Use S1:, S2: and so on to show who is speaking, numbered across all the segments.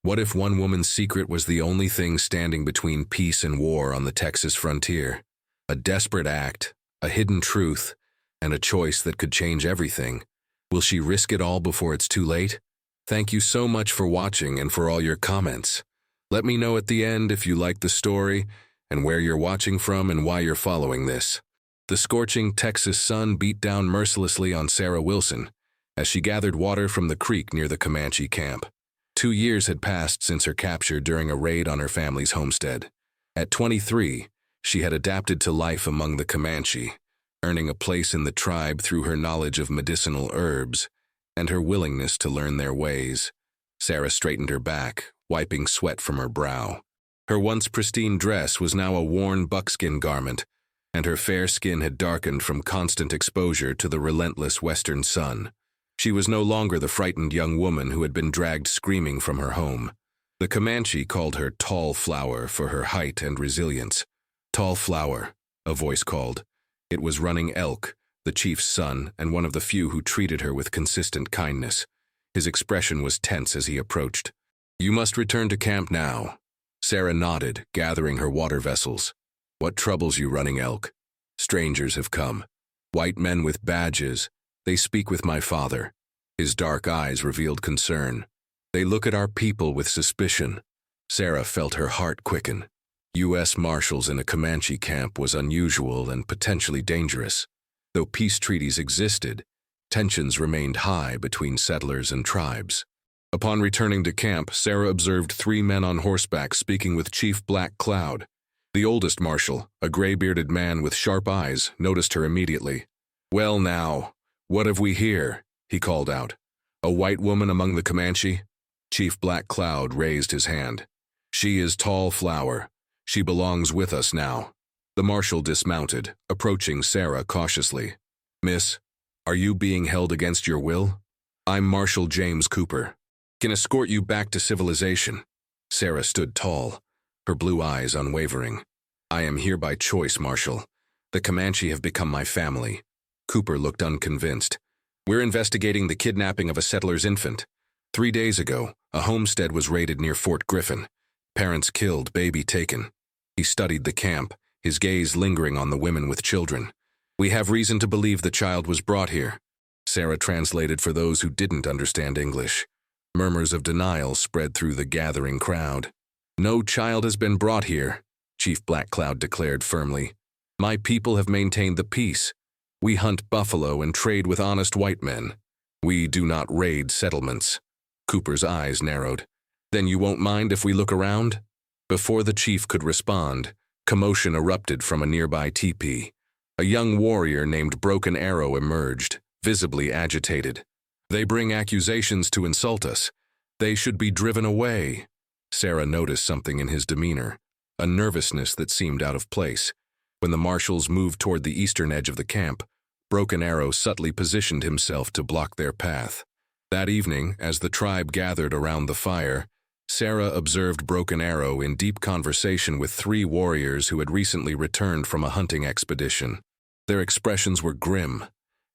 S1: What if one woman's secret was the only thing standing between peace and war on the Texas frontier? A desperate act, a hidden truth, and a choice that could change everything. Will she risk it all before it's too late? Thank you so much for watching and for all your comments. Let me know at the end if you liked the story and where you're watching from and why you're following this. The scorching Texas sun beat down mercilessly on Sarah Wilson as she gathered water from the creek near the Comanche camp. 2 years had passed since her capture during a raid on her family's homestead. At 23, she had adapted to life among the Comanche, earning a place in the tribe through her knowledge of medicinal herbs and her willingness to learn their ways. Sarah straightened her back, wiping sweat from her brow. Her once pristine dress was now a worn buckskin garment, and her fair skin had darkened from constant exposure to the relentless western sun. She was no longer the frightened young woman who had been dragged screaming from her home. The Comanche called her Tall Flower for her height and resilience. Tall Flower, a voice called. It was Running Elk, the chief's son and one of the few who treated her with consistent kindness. His expression was tense as he approached. "You must return to camp now." Sarah nodded, gathering her water vessels. "What troubles you, Running Elk?" "Strangers have come. White men with badges. They speak with my father." His dark eyes revealed concern. "They look at our people with suspicion." Sarah felt her heart quicken. U.S. Marshals in a Comanche camp was unusual and potentially dangerous. Though peace treaties existed, tensions remained high between settlers and tribes. Upon returning to camp, Sarah observed 3 men on horseback speaking with Chief Black Cloud. The oldest marshal, a gray-bearded man with sharp eyes, noticed her immediately. "Well now, what have we here?" he called out. "A white woman among the Comanche?" Chief Black Cloud raised his hand. "She is Tall Flower. She belongs with us now." The marshal dismounted, approaching Sarah cautiously. "Miss, are you being held against your will?" "I'm Marshal James Cooper. Can escort you back to civilization." Sarah stood tall, her blue eyes unwavering. "I am here by choice, Marshal. The Comanche have become my family." Cooper looked unconvinced. "We're investigating the kidnapping of a settler's infant. 3 days ago, a homestead was raided near Fort Griffin. Parents killed, baby taken." He studied the camp, his gaze lingering on the women with children. "We have reason to believe the child was brought here." Sarah translated for those who didn't understand English. Murmurs of denial spread through the gathering crowd. "No child has been brought here," Chief Black Cloud declared firmly. "My people have maintained the peace. We hunt buffalo and trade with honest white men. We do not raid settlements." Cooper's eyes narrowed. "Then you won't mind if we look around?" Before the chief could respond, commotion erupted from a nearby teepee. A young warrior named Broken Arrow emerged, visibly agitated. "They bring accusations to insult us. They should be driven away." Sarah noticed something in his demeanor, a nervousness that seemed out of place. When the marshals moved toward the eastern edge of the camp, Broken Arrow subtly positioned himself to block their path. That evening, as the tribe gathered around the fire, Sarah observed Broken Arrow in deep conversation with 3 warriors who had recently returned from a hunting expedition. Their expressions were grim,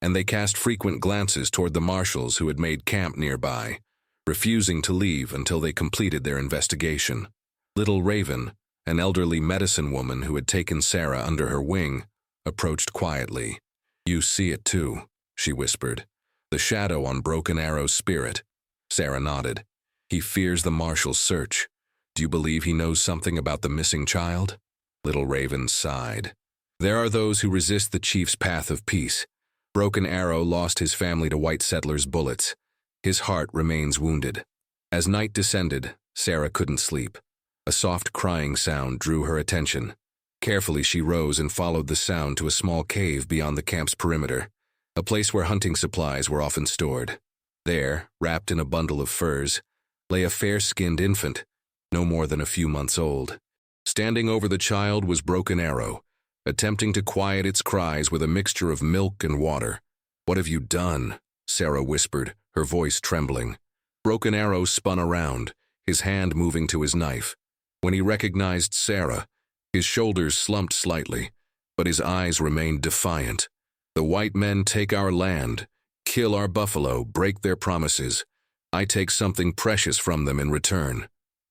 S1: and they cast frequent glances toward the marshals who had made camp nearby, refusing to leave until they completed their investigation. Little Raven, an elderly medicine woman who had taken Sarah under her wing, approached quietly. "You see it too," she whispered. "The shadow on Broken Arrow's spirit." Sarah nodded. "He fears the marshal's search. Do you believe he knows something about the missing child?" Little Raven sighed. "There are those who resist the chief's path of peace. Broken Arrow lost his family to white settlers' bullets. His heart remains wounded." As night descended, Sarah couldn't sleep. A soft crying sound drew her attention. Carefully she rose and followed the sound to a small cave beyond the camp's perimeter, a place where hunting supplies were often stored. There, wrapped in a bundle of furs, lay a fair-skinned infant, no more than a few months old. Standing over the child was Broken Arrow, attempting to quiet its cries with a mixture of milk and water. "What have you done?" Sarah whispered, her voice trembling. Broken Arrow spun around, his hand moving to his knife. When he recognized Sarah, his shoulders slumped slightly, but his eyes remained defiant. "The white men take our land, kill our buffalo, break their promises. I take something precious from them in return."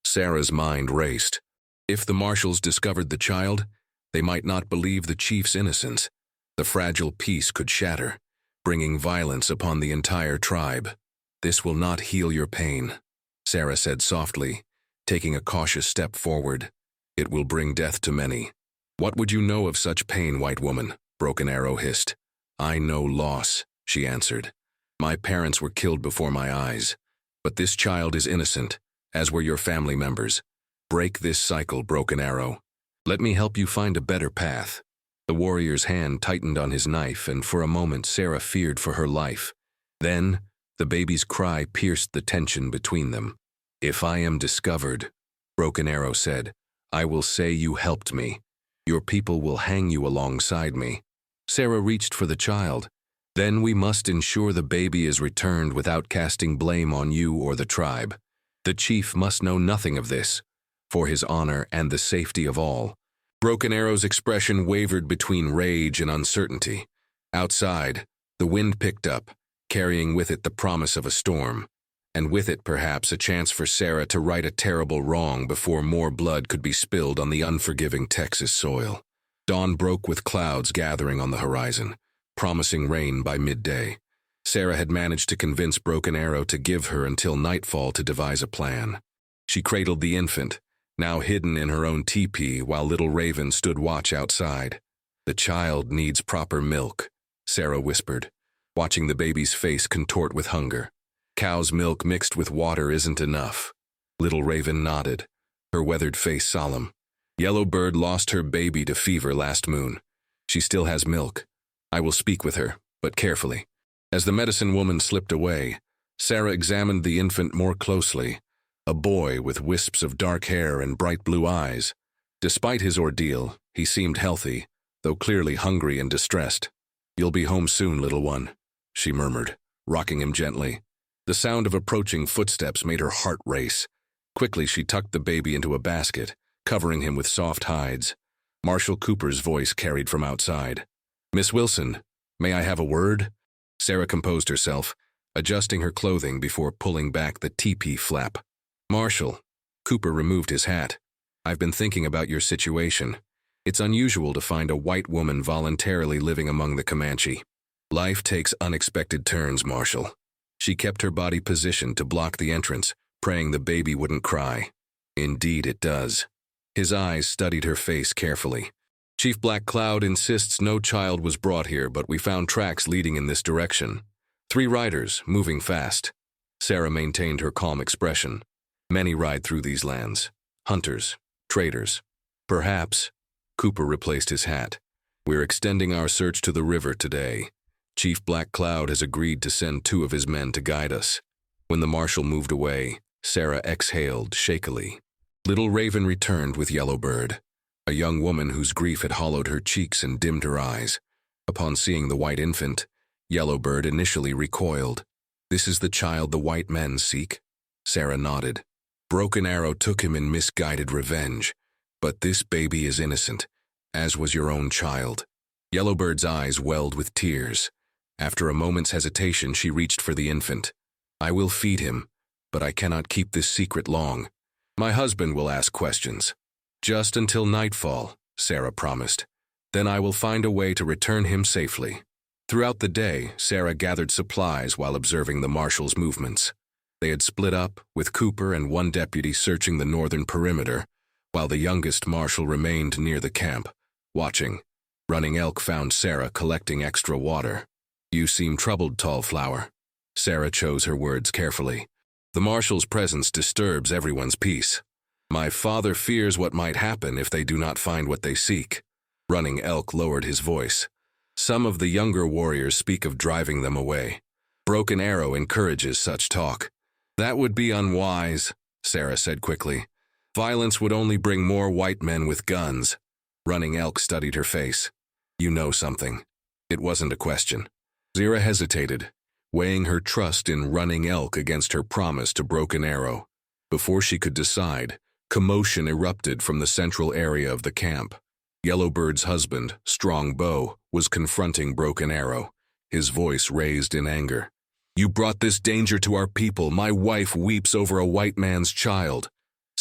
S1: Sarah's mind raced. If the marshals discovered the child, they might not believe the chief's innocence. The fragile peace could shatter, bringing violence upon the entire tribe. "This will not heal your pain," Sarah said softly, taking a cautious step forward. "It will bring death to many." "What would you know of such pain, white woman?" Broken Arrow hissed. "I know loss," she answered. "My parents were killed before my eyes. But this child is innocent, as were your family members. Break this cycle, Broken Arrow. Let me help you find a better path." The warrior's hand tightened on his knife, and for a moment Sarah feared for her life. Then, the baby's cry pierced the tension between them. "If I am discovered," Broken Arrow said, "I will say you helped me. Your people will hang you alongside me." Sarah reached for the child. "Then we must ensure the baby is returned without casting blame on you or the tribe. The chief must know nothing of this, for his honor and the safety of all." Broken Arrow's expression wavered between rage and uncertainty. Outside, the wind picked up, carrying with it the promise of a storm, and with it perhaps a chance for Sarah to right a terrible wrong before more blood could be spilled on the unforgiving Texas soil. Dawn broke with clouds gathering on the horizon, promising rain by midday. Sarah had managed to convince Broken Arrow to give her until nightfall to devise a plan. She cradled the infant, now hidden in her own teepee, while little Raven stood watch outside. "The child needs proper milk," Sarah whispered, watching the baby's face contort with hunger. "Cow's milk mixed with water isn't enough." Little Raven nodded, her weathered face solemn. "Yellowbird lost her baby to fever last moon. She still has milk. I will speak with her, but carefully." As the medicine woman slipped away, Sarah examined the infant more closely. A boy with wisps of dark hair and bright blue eyes. Despite his ordeal, he seemed healthy, though clearly hungry and distressed. "You'll be home soon, little one," she murmured, rocking him gently. The sound of approaching footsteps made her heart race. Quickly she tucked the baby into a basket, covering him with soft hides. Marshal Cooper's voice carried from outside. "Miss Wilson, may I have a word?" Sarah composed herself, adjusting her clothing before pulling back the teepee flap. "Marshal," Cooper removed his hat, "I've been thinking about your situation. It's unusual to find a white woman voluntarily living among the Comanche. Life takes unexpected turns, Marshal." She kept her body positioned to block the entrance, praying the baby wouldn't cry. "Indeed it does." His eyes studied her face carefully. "Chief Black Cloud insists no child was brought here, but we found tracks leading in this direction. 3 riders, moving fast." Sarah maintained her calm expression. "Many ride through these lands. Hunters, traders. Perhaps," Cooper replaced his hat, "we're extending our search to the river today. Chief Black Cloud has agreed to send 2 of his men to guide us." When the marshal moved away, Sarah exhaled shakily. Little Raven returned with Yellowbird, a young woman whose grief had hollowed her cheeks and dimmed her eyes. Upon seeing the white infant, Yellowbird initially recoiled. "This is the child the white men seek?" Sarah nodded. "Broken Arrow took him in misguided revenge, but this baby is innocent, as was your own child." Yellowbird's eyes welled with tears. After a moment's hesitation, she reached for the infant. "I will feed him, but I cannot keep this secret long. My husband will ask questions." "Just until nightfall," Sarah promised. "Then I will find a way to return him safely." Throughout the day, Sarah gathered supplies while observing the marshal's movements. They had split up, with Cooper and 1 deputy searching the northern perimeter, while the youngest marshal remained near the camp, watching. Running Elk found Sarah collecting extra water. "You seem troubled, Tall Flower." Sarah chose her words carefully. "The marshal's presence disturbs everyone's peace. My father fears what might happen if they do not find what they seek." Running Elk lowered his voice. "Some of the younger warriors speak of driving them away. Broken Arrow encourages such talk." "That would be unwise," Sarah said quickly. "Violence would only bring more white men with guns." Running Elk studied her face. "You know something." It wasn't a question. Sarah hesitated, weighing her trust in Running Elk against her promise to Broken Arrow. Before she could decide, commotion erupted from the central area of the camp. Yellowbird's husband, Strong Bow, was confronting Broken Arrow, his voice raised in anger. "You brought this danger to our people. My wife weeps over a white man's child."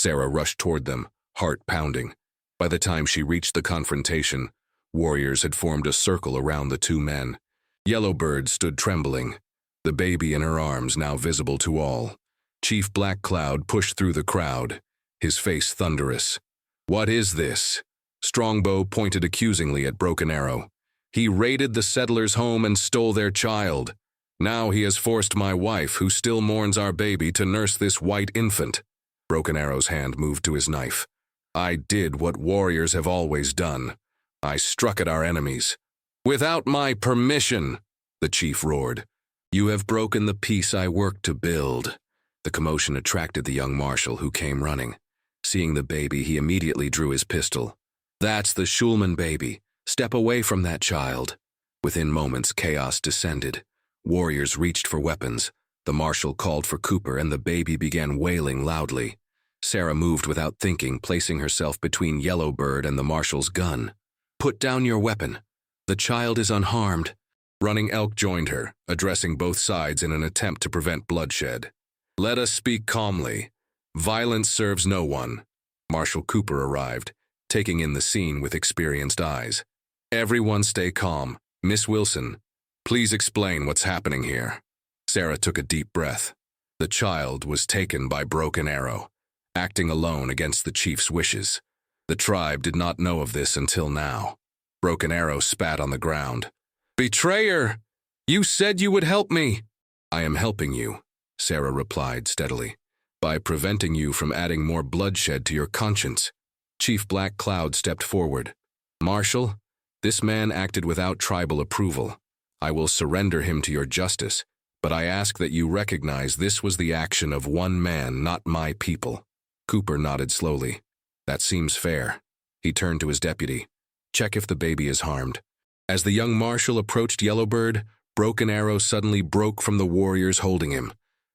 S1: Sarah rushed toward them, heart pounding. By the time she reached the confrontation, warriors had formed a circle around the two men. Yellowbird stood trembling, the baby in her arms now visible to all. Chief Black Cloud pushed through the crowd, his face thunderous. "What is this?" Strongbow pointed accusingly at Broken Arrow. "He raided the settlers' home and stole their child. Now he has forced my wife, who still mourns our baby, to nurse this white infant." Broken Arrow's hand moved to his knife. "I did what warriors have always done. I struck at our enemies. Without my permission," the chief roared. "You have broken the peace I worked to build." The commotion attracted the young marshal, who came running. Seeing the baby, he immediately drew his pistol. "That's the Schulman baby. Step away from that child." Within moments, chaos descended. Warriors reached for weapons. The marshal called for Cooper, and the baby began wailing loudly. Sarah moved without thinking, placing herself between Yellowbird and the marshal's gun. "Put down your weapon. The child is unharmed." Running Elk joined her, addressing both sides in an attempt to prevent bloodshed. "Let us speak calmly. Violence serves no one." Marshal Cooper arrived, taking in the scene with experienced eyes. "Everyone stay calm. Miss Wilson, please explain what's happening here." Sarah took a deep breath. The child was taken by Broken Arrow, acting alone against the chief's wishes. The tribe did not know of this until now. Broken Arrow spat on the ground. "Betrayer! You said you would help me." "I am helping you," Sarah replied steadily, "by preventing you from adding more bloodshed to your conscience." Chief Black Cloud stepped forward. "Marshal, this man acted without tribal approval. I will surrender him to your justice, but I ask that you recognize this was the action of one man, not my people." Cooper nodded slowly. "That seems fair." He turned to his deputy. "Check if the baby is harmed." As the young marshal approached Yellowbird, Broken Arrow suddenly broke from the warriors holding him.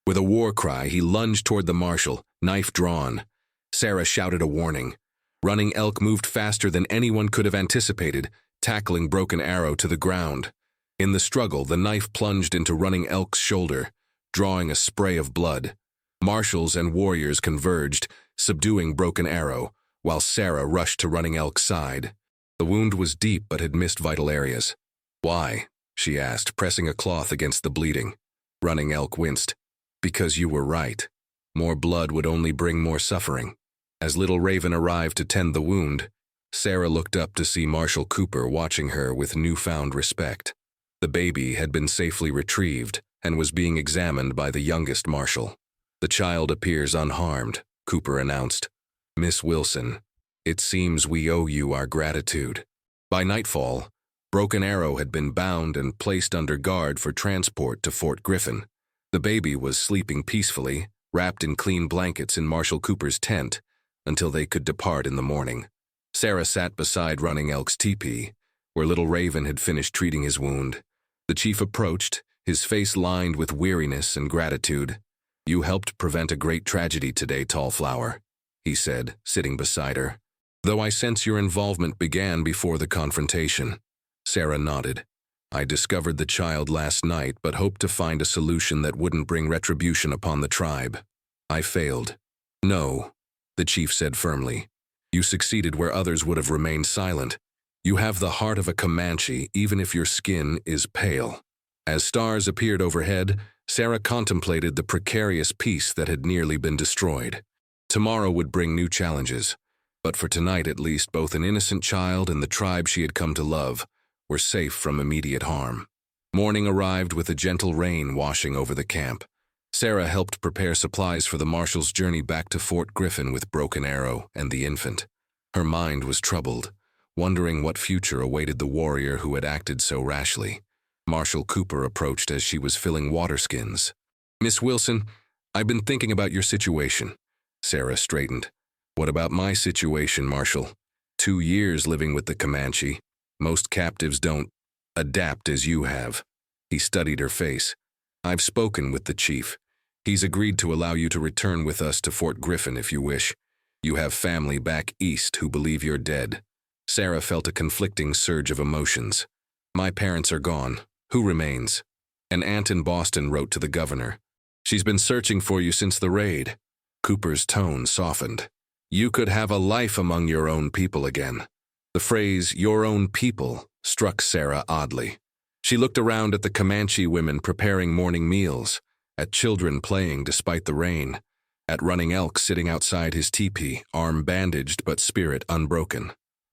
S1: With a war cry, he lunged toward the marshal, knife drawn. Sarah shouted a warning. Running Elk moved faster than anyone could have anticipated, tackling Broken Arrow to the ground. In the struggle, the knife plunged into Running Elk's shoulder, drawing a spray of blood. Marshals and warriors converged, subduing Broken Arrow, while Sarah rushed to Running Elk's side. The wound was deep but had missed vital areas. "Why?" she asked, pressing a cloth against the bleeding. Running Elk winced. "Because you were right. More blood would only bring more suffering." As Little Raven arrived to tend the wound, Sarah looked up to see Marshal Cooper watching her with newfound respect. The baby had been safely retrieved and was being examined by the youngest marshal. "The child appears unharmed," Cooper announced. "Miss Wilson, it seems we owe you our gratitude." By nightfall, Broken Arrow had been bound and placed under guard for transport to Fort Griffin. The baby was sleeping peacefully, wrapped in clean blankets in Marshal Cooper's tent, until they could depart in the morning. Sarah sat beside Running Elk's teepee, where Little Raven had finished treating his wound. The chief approached, his face lined with weariness and gratitude. "You helped prevent a great tragedy today, Tall Flower," he said, sitting beside her. "Though I sense your involvement began before the confrontation." Sarah nodded. "I discovered the child last night, but hoped to find a solution that wouldn't bring retribution upon the tribe. I failed." "No," the chief said firmly. "You succeeded where others would have remained silent. You have the heart of a Comanche, even if your skin is pale." As stars appeared overhead, Sarah contemplated the precarious peace that had nearly been destroyed. Tomorrow would bring new challenges, but for tonight at least, both an innocent child and the tribe she had come to love were safe from immediate harm. Morning arrived with a gentle rain washing over the camp. Sarah helped prepare supplies for the marshal's journey back to Fort Griffin with Broken Arrow and the infant. Her mind was troubled, wondering what future awaited the warrior who had acted so rashly. Marshal Cooper approached as she was filling water skins. "Miss Wilson, I've been thinking about your situation." Sarah straightened. "What about my situation, Marshal? 2 years living with the Comanche. Most captives don't adapt as you have." He studied her face. "I've spoken with the chief. He's agreed to allow you to return with us to Fort Griffin if you wish. You have family back east who believe you're dead." Sarah felt a conflicting surge of emotions. "My parents are gone. Who remains?" "An aunt in Boston wrote to the governor. She's been searching for you since the raid." Cooper's tone softened. You could have a life among your own people again. The phrase, your own people, struck Sarah oddly. She looked around at the Comanche women preparing morning meals, at children playing despite the rain, at Running Elk sitting outside his teepee, arm bandaged but spirit unbroken.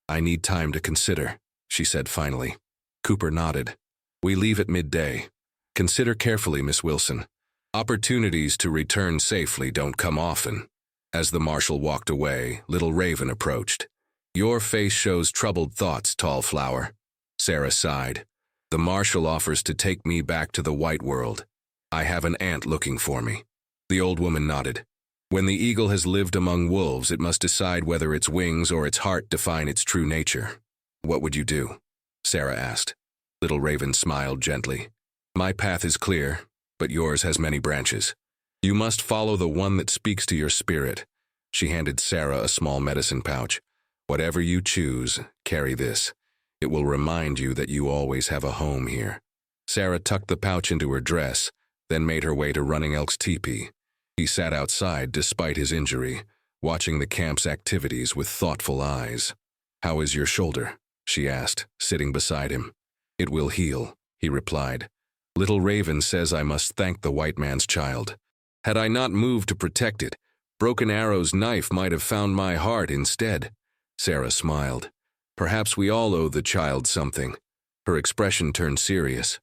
S1: I need time to consider, she said finally. Cooper nodded. We leave at midday. Consider carefully, Miss Wilson. Opportunities to return safely don't come often. As the marshal walked away, Little Raven approached. Your face shows troubled thoughts, Tall Flower. Sarah sighed. The marshal offers to take me back to the white world. I have an aunt looking for me. The old woman nodded. When the eagle has lived among wolves, it must decide whether its wings or its heart define its true nature. What would you do? Sarah asked. Little Raven smiled gently. My path is clear, but yours has many branches. You must follow the one that speaks to your spirit. She handed Sarah a small medicine pouch. Whatever you choose, carry this. It will remind you that you always have a home here. Sarah tucked the pouch into her dress, then made her way to Running Elk's teepee. He sat outside despite his injury, watching the camp's activities with thoughtful eyes. How is your shoulder? She asked, sitting beside him. It will heal, he replied. Little Raven says I must thank the white man's child. Had I not moved to protect it, Broken Arrow's knife might have found my heart instead. Sarah smiled. Perhaps we all owe the child something. Her expression turned serious.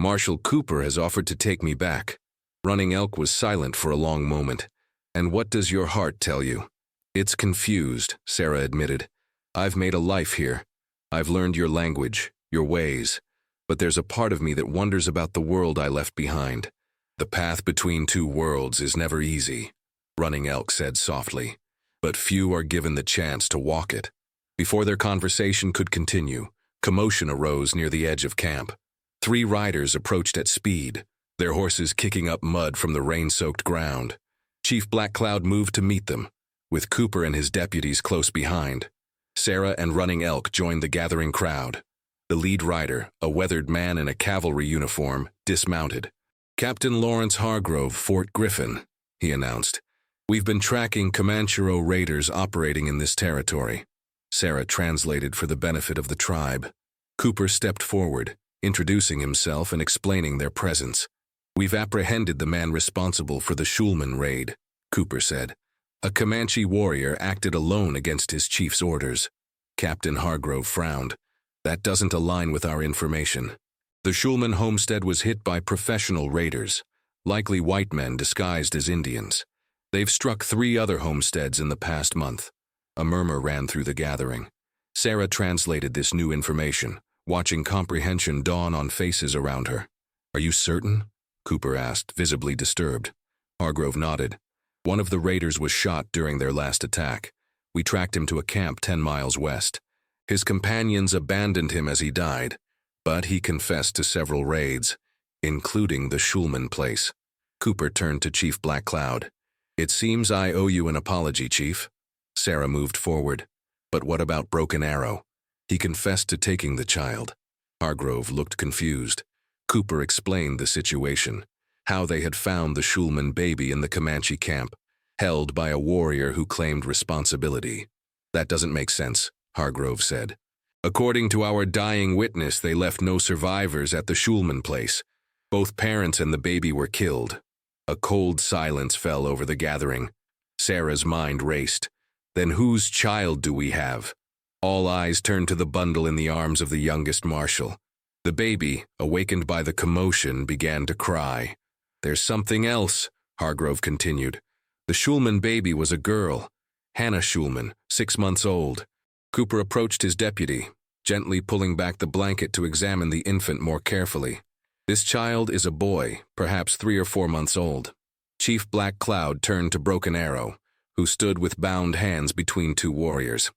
S1: Marshal Cooper has offered to take me back. Running Elk was silent for a long moment. And what does your heart tell you? It's confused, Sarah admitted. I've made a life here. I've learned your language, your ways. But there's a part of me that wonders about the world I left behind. The path between two worlds is never easy, Running Elk said softly. But few are given the chance to walk it. Before their conversation could continue, commotion arose near the edge of camp. 3 riders approached at speed, their horses kicking up mud from the rain-soaked ground. Chief Black Cloud moved to meet them, with Cooper and his deputies close behind. Sarah and Running Elk joined the gathering crowd. The lead rider, a weathered man in a cavalry uniform, dismounted. Captain Lawrence Hargrove, Fort Griffin, he announced. We've been tracking Comanche raiders operating in this territory. Sarah translated for the benefit of the tribe. Cooper stepped forward, introducing himself and explaining their presence. We've apprehended the man responsible for the Schulman raid, Cooper said. A Comanche warrior acted alone against his chief's orders. Captain Hargrove frowned. That doesn't align with our information. The Schulman homestead was hit by professional raiders, likely white men disguised as Indians. They've struck 3 other homesteads in the past month. A murmur ran through the gathering. Sarah translated this new information, watching comprehension dawn on faces around her. Are you certain? Cooper asked, visibly disturbed. Hargrove nodded. One of the raiders was shot during their last attack. We tracked him to a camp 10 miles west. His companions abandoned him as he died, but he confessed to several raids, including the Schulman place. Cooper turned to Chief Black Cloud. It seems I owe you an apology, Chief. Sarah moved forward. But what about Broken Arrow? He confessed to taking the child. Hargrove looked confused. Cooper explained the situation, how they had found the Schulman baby in the Comanche camp, held by a warrior who claimed responsibility. That doesn't make sense, Hargrove said. According to our dying witness, they left no survivors at the Schulman place. Both parents and the baby were killed. A cold silence fell over the gathering. Sarah's mind raced. Then whose child do we have? All eyes turned to the bundle in the arms of the youngest marshal. The baby, awakened by the commotion, began to cry. There's something else, Hargrove continued. The Schulman baby was a girl, Hannah Schulman, 6 months old. Cooper approached his deputy, gently pulling back the blanket to examine the infant more carefully. This child is a boy, perhaps 3 or 4 months old. Chief Black Cloud turned to Broken Arrow, who stood with bound hands between 2 warriors.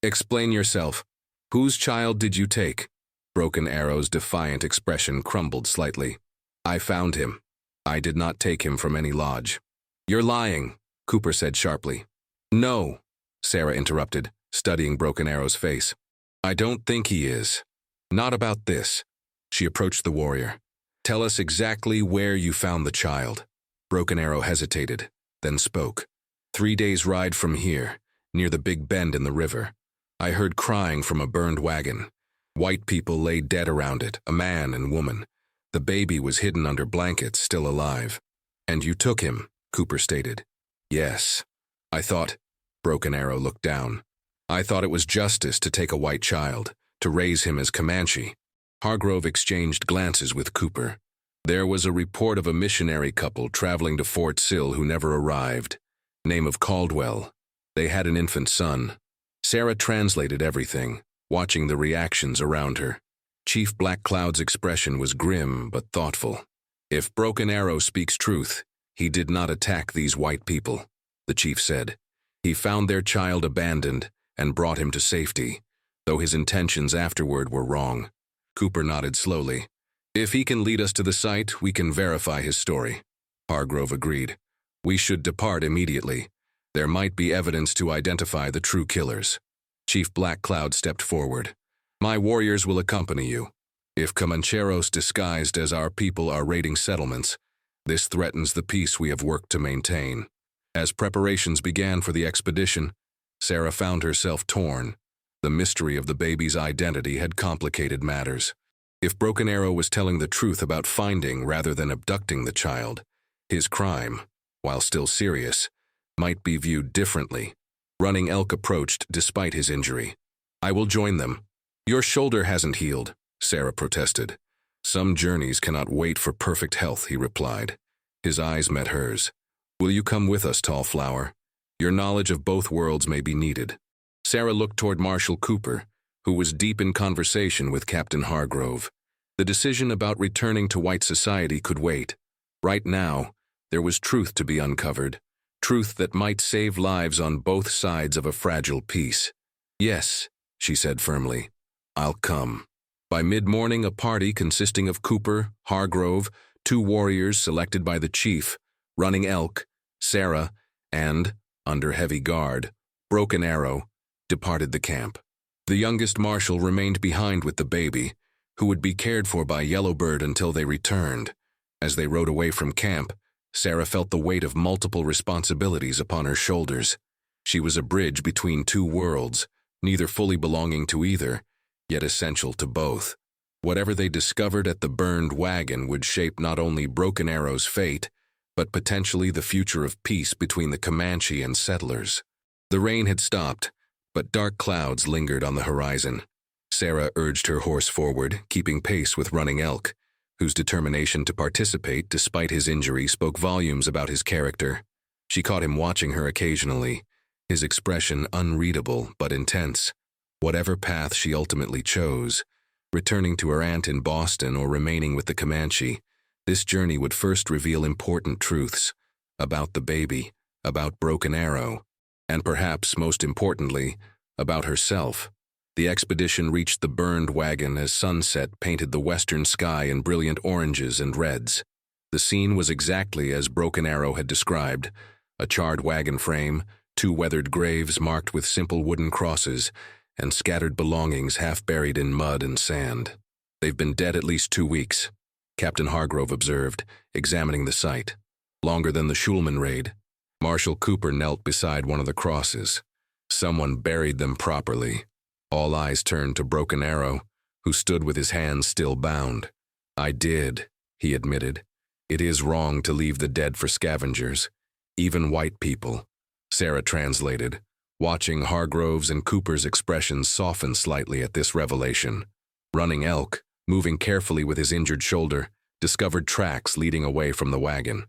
S1: Explain yourself. Whose child did you take? Broken Arrow's defiant expression crumbled slightly. I found him. I did not take him from any lodge. You're lying, Cooper said sharply. No, Sarah interrupted, studying Broken Arrow's face. I don't think he is. Not about this. She approached the warrior. Tell us exactly where you found the child. Broken Arrow hesitated, then spoke. 3 days' ride from here, near the big bend in the river. I heard crying from a burned wagon. White people lay dead around it, a man and woman. The baby was hidden under blankets, still alive. And you took him, Cooper stated. Yes. I thought, Broken Arrow looked down. I thought it was justice to take a white child, to raise him as Comanche. Hargrove exchanged glances with Cooper. There was a report of a missionary couple traveling to Fort Sill who never arrived. Name of Caldwell. They had an infant son. Sarah translated everything, watching the reactions around her. Chief Black Cloud's expression was grim but thoughtful. If Broken Arrow speaks truth, he did not attack these white people, the chief said. He found their child abandoned and brought him to safety, though his intentions afterward were wrong. Cooper nodded slowly. If he can lead us to the site, we can verify his story. Hargrove agreed. We should depart immediately. There might be evidence to identify the true killers. Chief Black Cloud stepped forward. My warriors will accompany you. If Comancheros disguised as our people are raiding settlements, this threatens the peace we have worked to maintain. As preparations began for the expedition, Sarah found herself torn. The mystery of the baby's identity had complicated matters. If Broken Arrow was telling the truth about finding rather than abducting the child, his crime, while still serious, might be viewed differently. Running Elk approached despite his injury. I will join them. Your shoulder hasn't healed, Sarah protested. Some journeys cannot wait for perfect health, he replied. His eyes met hers. Will you come with us, Tall Flower? Your knowledge of both worlds may be needed. Sarah looked toward Marshal Cooper, who was deep in conversation with Captain Hargrove. The decision about returning to white society could wait. Right now, there was truth to be uncovered, truth that might save lives on both sides of a fragile peace. Yes, she said firmly, I'll come. By mid-morning, a party consisting of Cooper, Hargrove, 2 warriors selected by the chief, Running Elk, Sarah, and, under heavy guard, Broken Arrow, departed the camp. The youngest marshal remained behind with the baby, who would be cared for by Yellowbird until they returned. As they rode away from camp, Sarah felt the weight of multiple responsibilities upon her shoulders. She was a bridge between 2 worlds, neither fully belonging to either, yet essential to both. Whatever they discovered at the burned wagon would shape not only Broken Arrow's fate, but potentially the future of peace between the Comanche and settlers. The rain had stopped, but dark clouds lingered on the horizon. Sarah urged her horse forward, keeping pace with Running Elk, whose determination to participate despite his injury spoke volumes about his character. She caught him watching her occasionally, his expression unreadable but intense. Whatever path she ultimately chose, returning to her aunt in Boston or remaining with the Comanche, this journey would first reveal important truths about the baby, about Broken Arrow, and perhaps most importantly, about herself. The expedition reached the burned wagon as sunset painted the western sky in brilliant oranges and reds. The scene was exactly as Broken Arrow had described: a charred wagon frame, 2 weathered graves marked with simple wooden crosses, and scattered belongings half buried in mud and sand. They've been dead at least 2 weeks, Captain Hargrove observed, examining the site. Longer than the Schulman raid. Marshal Cooper knelt beside one of the crosses. Someone buried them properly. All eyes turned to Broken Arrow, who stood with his hands still bound. I did, he admitted. It is wrong to leave the dead for scavengers, even white people. Sarah translated, watching Hargrove's and Cooper's expressions soften slightly at this revelation. Running Elk, moving carefully with his injured shoulder, discovered tracks leading away from the wagon.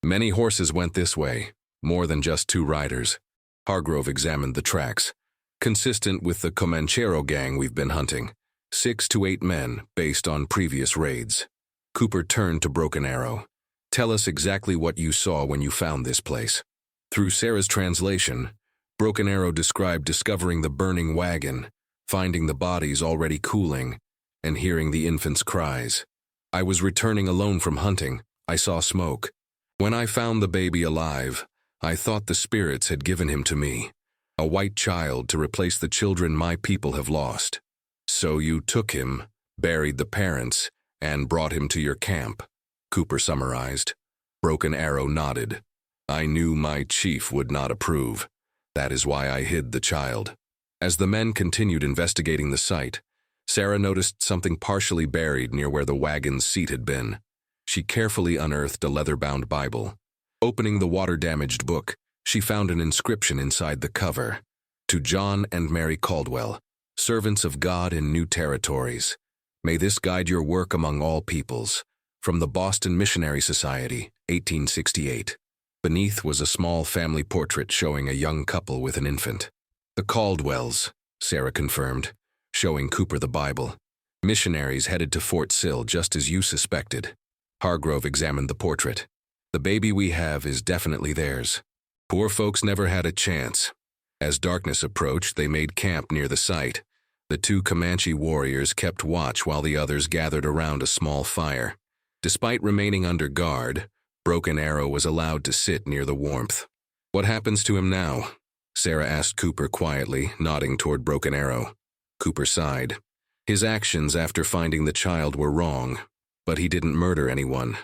S1: Many horses went this way, more than just 2 riders. Hargrove examined the tracks. Consistent with the Comanchero gang we've been hunting, 6 to 8 men based on previous raids. Cooper turned to Broken Arrow. Tell us exactly what you saw when you found this place. Through Sarah's translation, Broken Arrow described discovering the burning wagon, finding the bodies already cooling, and hearing the infant's cries. I was returning alone from hunting. I saw smoke. When I found the baby alive, I thought the spirits had given him to me, a white child to replace the children my people have lost. So you took him, buried the parents, and brought him to your camp, Cooper summarized. Broken Arrow nodded. I knew my chief would not approve. That is why I hid the child. As the men continued investigating the site, Sarah noticed something partially buried near where the wagon's seat had been. She carefully unearthed a leather-bound Bible. Opening the water-damaged book, she found an inscription inside the cover. To John and Mary Caldwell, servants of God in new territories. May this guide your work among all peoples. From the Boston Missionary Society, 1868. Beneath was a small family portrait showing a young couple with an infant. The Caldwells, Sarah confirmed, showing Cooper the Bible. Missionaries headed to Fort Sill just as you suspected. Hargrove examined the portrait. The baby we have is definitely theirs. Poor folks never had a chance. As darkness approached, they made camp near the site. The two Comanche warriors kept watch while the others gathered around a small fire. Despite remaining under guard, Broken Arrow was allowed to sit near the warmth. What happens to him now? Sarah asked Cooper quietly, nodding toward Broken Arrow. Cooper sighed. His actions after finding the child were wrong, but he didn't murder anyone,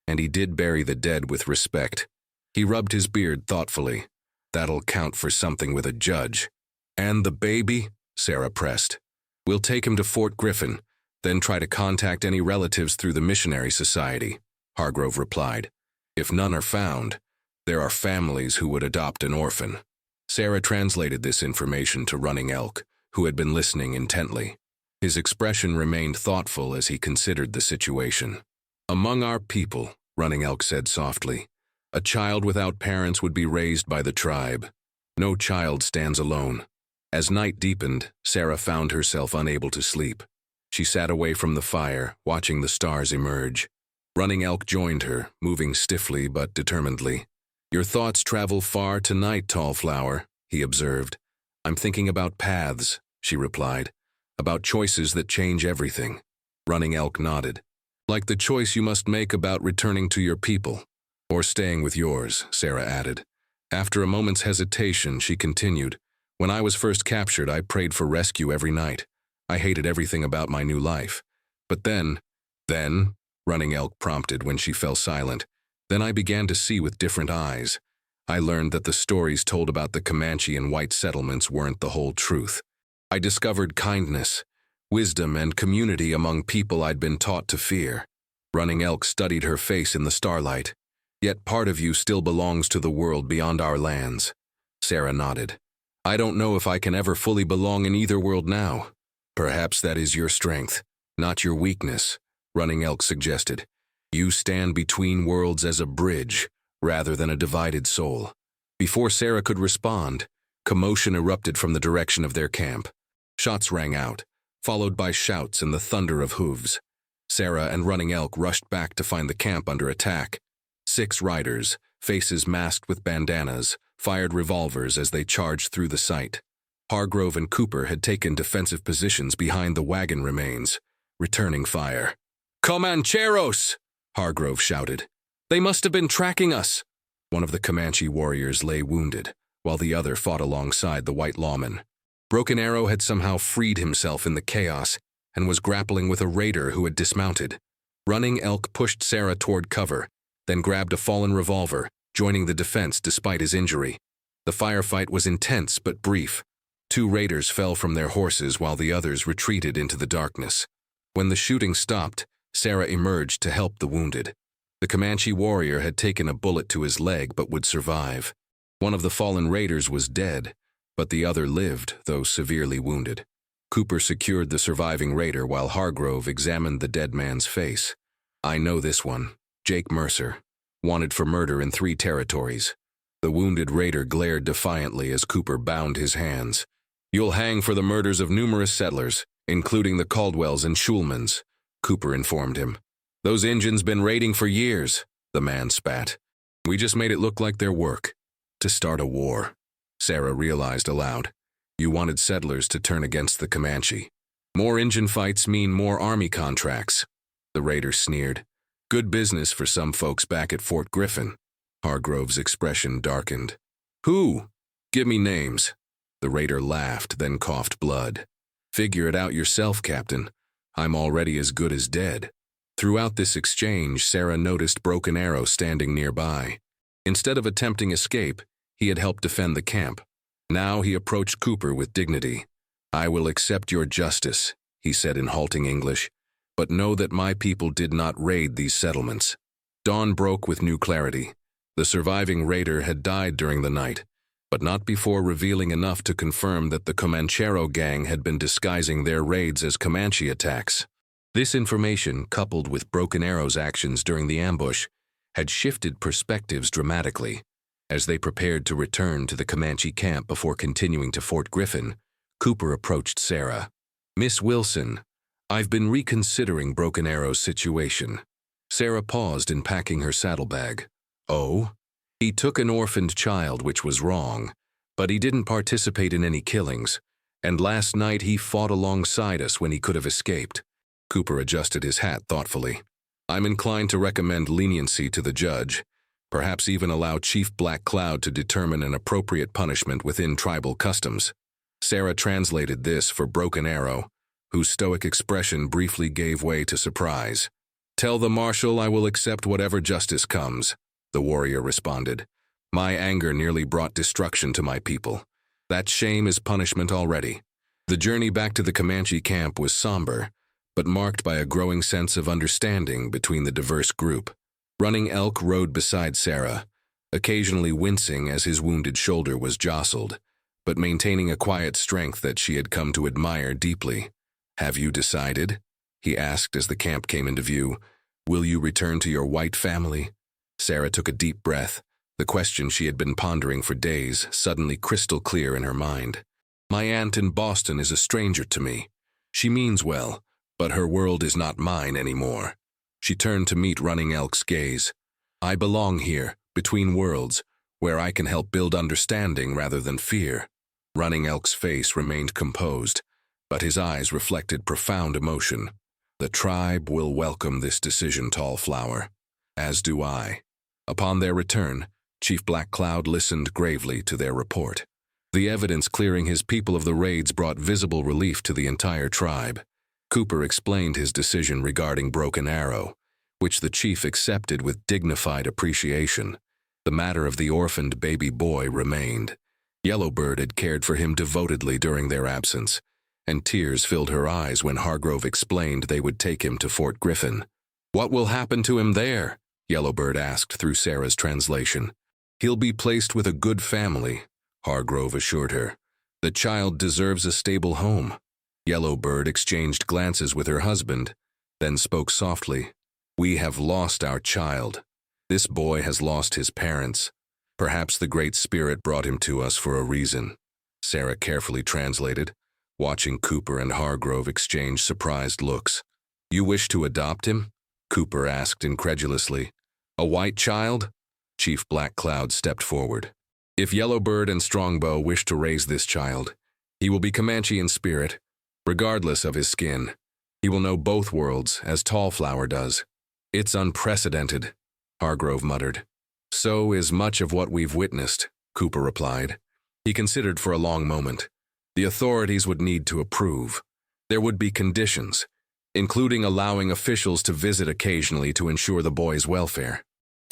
S1: and he did bury the dead with respect. He rubbed his beard thoughtfully. That'll count for something with a judge. And the baby? Sarah pressed. We'll take him to Fort Griffin, then try to contact any relatives through the Missionary Society, Hargrove replied. If none are found, there are families who would adopt an orphan. Sarah translated this information to Running Elk, who had been listening intently. His expression remained thoughtful as he considered the situation. Among our people, Running Elk said softly, a child without parents would be raised by the tribe. No child stands alone. As night deepened, Sarah found herself unable to sleep. She sat away from the fire, watching the stars emerge. Running Elk joined her, moving stiffly but determinedly. Your thoughts travel far tonight, Tall Flower, he observed. I'm thinking about paths, she replied, about choices that change everything. Running Elk nodded. Like the choice you must make about returning to your people, or staying with yours, Sarah added. After a moment's hesitation, she continued, when I was first captured, I prayed for rescue every night. I hated everything about my new life. But then, Running Elk prompted when she fell silent, then I began to see with different eyes. I learned that the stories told about the Comanche and white settlements weren't the whole truth. I discovered kindness, wisdom, and community among people I'd been taught to fear. Running Elk studied her face in the starlight. Yet part of you still belongs to the world beyond our lands. Sarah nodded. I don't know if I can ever fully belong in either world now. Perhaps that is your strength, not your weakness, Running Elk suggested. You stand between worlds as a bridge, rather than a divided soul. Before Sarah could respond, commotion erupted from the direction of their camp. Shots rang out, followed by shouts and the thunder of hooves. Sarah and Running Elk rushed back to find the camp under attack. 6 riders, faces masked with bandanas, fired revolvers as they charged through the site. Hargrove and Cooper had taken defensive positions behind the wagon remains, returning fire. Comancheros! Hargrove shouted. They must have been tracking us. One of the Comanche warriors lay wounded, while the other fought alongside the white lawman. Broken Arrow had somehow freed himself in the chaos and was grappling with a raider who had dismounted. Running Elk pushed Sarah toward cover, then grabbed a fallen revolver, joining the defense despite his injury. The firefight was intense but brief. 2 raiders fell from their horses while the others retreated into the darkness. When the shooting stopped, Sarah emerged to help the wounded. The Comanche warrior had taken a bullet to his leg but would survive. One of the fallen raiders was dead, but the other lived, though severely wounded. Cooper secured the surviving raider while Hargrove examined the dead man's face. I know this one, Jake Mercer, wanted for murder in 3 territories. The wounded raider glared defiantly as Cooper bound his hands. You'll hang for the murders of numerous settlers, including the Caldwells and Schulmans, Cooper informed him. Those Injuns been raiding for years, the man spat. We just made it look like their work. To start a war, Sarah realized aloud. You wanted settlers to turn against the Comanche. More Injun fights mean more army contracts. The raider sneered. Good business for some folks back at Fort Griffin. Hargrove's expression darkened. Who? Give me names. The raider laughed, then coughed blood. Figure it out yourself, Captain. I'm already as good as dead. Throughout this exchange, Sarah noticed Broken Arrow standing nearby. Instead of attempting escape, he had helped defend the camp. Now he approached Cooper with dignity. "I will accept your justice," he said in halting English, "but know that my people did not raid these settlements." Dawn broke with new clarity. The surviving raider had died during the night, but not before revealing enough to confirm that the Comanchero gang had been disguising their raids as Comanche attacks. This information, coupled with Broken Arrow's actions during the ambush, had shifted perspectives dramatically. As they prepared to return to the Comanche camp before continuing to Fort Griffin, Cooper approached Sarah. "Miss Wilson, I've been reconsidering Broken Arrow's situation." Sarah paused in packing her saddlebag. "Oh?" "He took an orphaned child, which was wrong, but he didn't participate in any killings, and last night he fought alongside us when he could have escaped." Cooper adjusted his hat thoughtfully. "I'm inclined to recommend leniency to the judge, perhaps even allow Chief Black Cloud to determine an appropriate punishment within tribal customs." Sarah translated this for Broken Arrow, whose stoic expression briefly gave way to surprise. "Tell the marshal I will accept whatever justice comes," the warrior responded. "My anger nearly brought destruction to my people. That shame is punishment already." The journey back to the Comanche camp was somber, but marked by a growing sense of understanding between the diverse group. Running Elk rode beside Sarah, occasionally wincing as his wounded shoulder was jostled, but maintaining a quiet strength that she had come to admire deeply. "Have you decided?" he asked as the camp came into view. "Will you return to your white family?" Sarah took a deep breath, the question she had been pondering for days suddenly crystal clear in her mind. "My aunt in Boston is a stranger to me. She means well, but her world is not mine anymore." She turned to meet Running Elk's gaze. "I belong here, between worlds, where I can help build understanding rather than fear." Running Elk's face remained composed, but his eyes reflected profound emotion. "The tribe will welcome this decision, Tall Flower. As do I." Upon their return, Chief Black Cloud listened gravely to their report. The evidence clearing his people of the raids brought visible relief to the entire tribe. Cooper explained his decision regarding Broken Arrow, which the chief accepted with dignified appreciation. The matter of the orphaned baby boy remained. Yellowbird had cared for him devotedly during their absence, and tears filled her eyes when Hargrove explained they would take him to Fort Griffin. "What will happen to him there?" Yellowbird asked through Sarah's translation. "He'll be placed with a good family," Hargrove assured her. "The child deserves a stable home." Yellowbird exchanged glances with her husband, then spoke softly. "We have lost our child. This boy has lost his parents. Perhaps the Great Spirit brought him to us for a reason." Sarah carefully translated, watching Cooper and Hargrove exchange surprised looks. "You wish to adopt him?" Cooper asked incredulously. "A white child?" Chief Black Cloud stepped forward. "If Yellowbird and Strongbow wish to raise this child, he will be Comanche in spirit, regardless of his skin. He will know both worlds, as Tall Flower does." "It's unprecedented," Hargrove muttered. "So is much of what we've witnessed," Cooper replied. He considered for a long moment. The authorities would need to approve. There would be conditions, including allowing officials to visit occasionally to ensure the boy's welfare.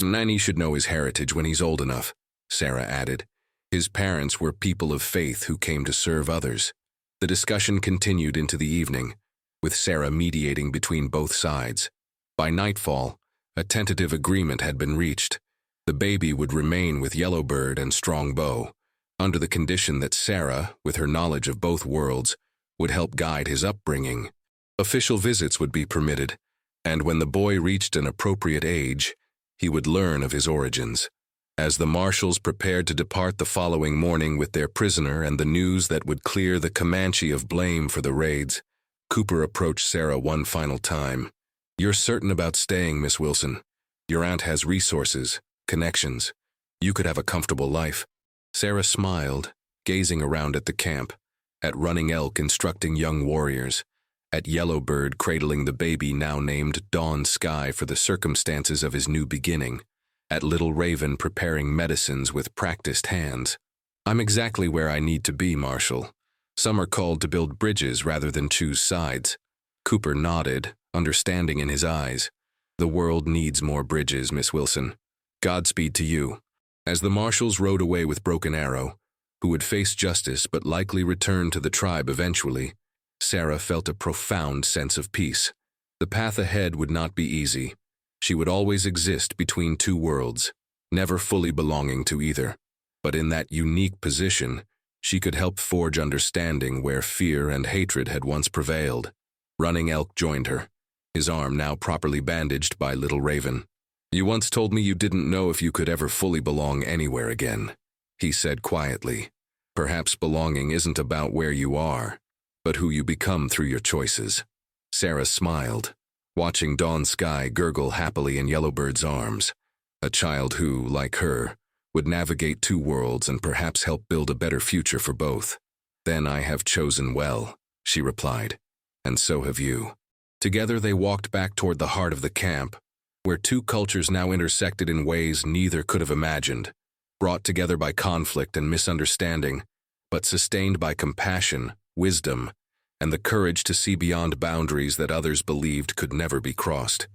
S1: "Nanny should know his heritage when he's old enough," Sarah added. "His parents were people of faith who came to serve others." The discussion continued into the evening, with Sarah mediating between both sides. By nightfall, a tentative agreement had been reached. The baby would remain with Yellowbird and Strongbow, under the condition that Sarah, with her knowledge of both worlds, would help guide his upbringing. Official visits would be permitted, and when the boy reached an appropriate age, he would learn of his origins. As the marshals prepared to depart the following morning with their prisoner and the news that would clear the Comanche of blame for the raids, Cooper approached Sarah one final time. "You're certain about staying, Miss Wilson? Your aunt has resources, connections. You could have a comfortable life." Sarah smiled, gazing around at the camp, at Running Elk instructing young warriors, at Yellowbird cradling the baby now named Dawn Sky for the circumstances of his new beginning, at Little Raven preparing medicines with practiced hands. "I'm exactly where I need to be, Marshal. Some are called to build bridges rather than choose sides." Cooper nodded, understanding in his eyes. "The world needs more bridges, Miss Wilson. Godspeed to you." As the marshals rode away with Broken Arrow, who would face justice but likely return to the tribe eventually, Sarah felt a profound sense of peace. The path ahead would not be easy. She would always exist between two worlds, never fully belonging to either. But in that unique position, she could help forge understanding where fear and hatred had once prevailed. Running Elk joined her, his arm now properly bandaged by Little Raven. "You once told me you didn't know if you could ever fully belong anywhere again," he said quietly. "Perhaps belonging isn't about where you are, but who you become through your choices." Sarah smiled, watching Dawn Sky gurgle happily in Yellowbird's arms, a child who, like her, would navigate two worlds and perhaps help build a better future for both. "Then I have chosen well," she replied, "and so have you." Together they walked back toward the heart of the camp, where two cultures now intersected in ways neither could have imagined, brought together by conflict and misunderstanding, but sustained by compassion, wisdom, and the courage to see beyond boundaries that others believed could never be crossed.